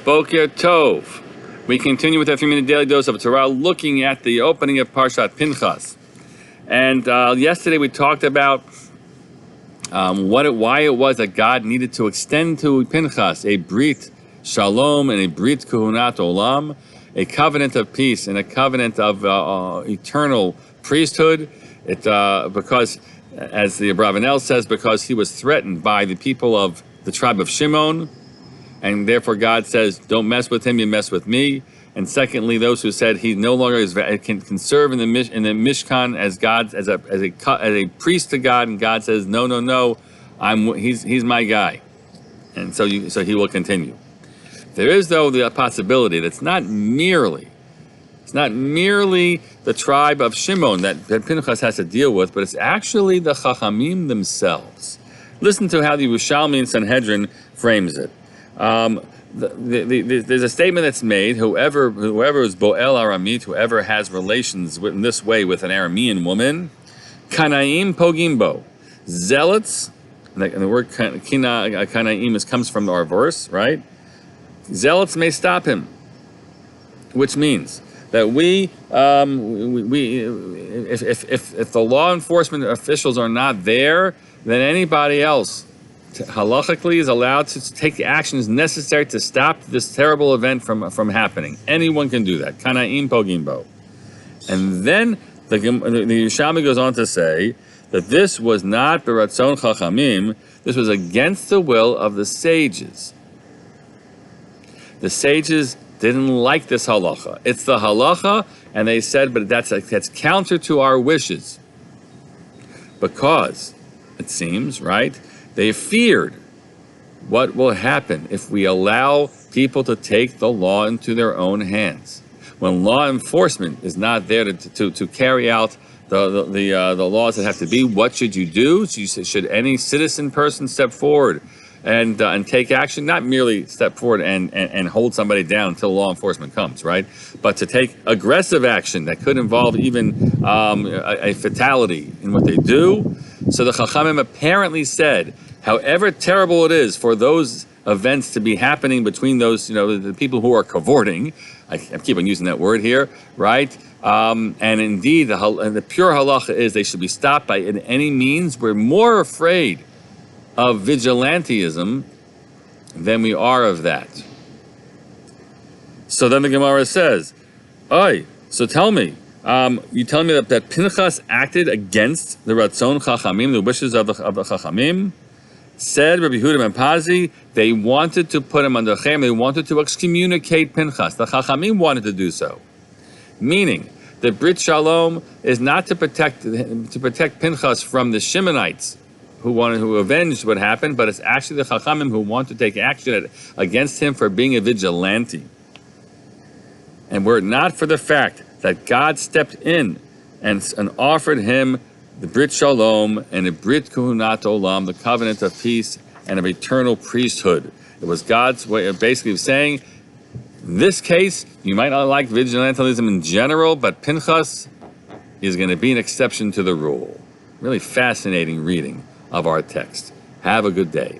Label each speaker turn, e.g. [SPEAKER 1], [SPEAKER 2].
[SPEAKER 1] Boker Tov. We continue with our 3-minute daily dose of Torah, looking at the opening of Parshat Pinchas. And yesterday we talked about why it was that God needed to extend to Pinchas a Brit Shalom and a Brit Kuhunat Olam, a covenant of peace and a covenant of eternal priesthood. Because, as the Abravanel says, because he was threatened by the people of the tribe of Shimon, and therefore God says, don't mess with him, you mess with me. And secondly, those who said he no longer can serve in the Mishkan as God, as a priest to God, and God says, no, he's my guy, and so he will continue. There is, though, the possibility that it's not merely the tribe of Shimon that Pinchas has to deal with, but it's actually the Chachamim themselves. Listen to how the Yerushalmi in Sanhedrin frames it. There's a statement that's made: whoever is Boel Aramit, whoever has relations in this way with an Aramean woman, Kanaim Pogimbo, zealots. And the word Kanaim comes from our verse, right? Zealots may stop him, which means that if the law enforcement officials are not there, then anybody else halachically is allowed to take the actions necessary to stop this terrible event from happening. Anyone can do that. Kanaim Pogimbo. And then the Yerushalmi goes on to say that this was not beratzon chachamim, this was against the will of the sages. The sages didn't like this halacha. It's the halacha, and they said, but that's counter to our wishes. Because, it seems, right, they feared what will happen if we allow people to take the law into their own hands. When law enforcement is not there to carry out the laws that have to be, what should you do? Should any citizen person step forward and take action? Not merely step forward and hold somebody down until law enforcement comes, right? But to take aggressive action that could involve even a fatality in what they do. So the Chachamim apparently said, however terrible it is for those events to be happening between those, the people who are cavorting, I keep on using that word here, right? And indeed, the pure halacha is they should be stopped by any means. We're more afraid of vigilantism than we are of that. So then the Gemara says, "Oy, so tell me, you telling me that Pinchas acted against the Ratzon Chachamim, the wishes of the Chachamim?" Said Rabbi Yehuda ben Pazi, they wanted to put him under Chem, they wanted to excommunicate Pinchas. The Chachamim wanted to do so. Meaning, the Brit Shalom is not to protect Pinchas from the Shimonites who avenged what happened, but it's actually the Chachamim who want to take action against him for being a vigilante. And were it not for the fact that God stepped in and offered him the Brit Shalom and the Brit Kuhunat Olam, the covenant of peace and of eternal priesthood. It was God's way of basically saying, in this case, you might not like vigilantism in general, but Pinchas is going to be an exception to the rule. Really fascinating reading of our text. Have a good day.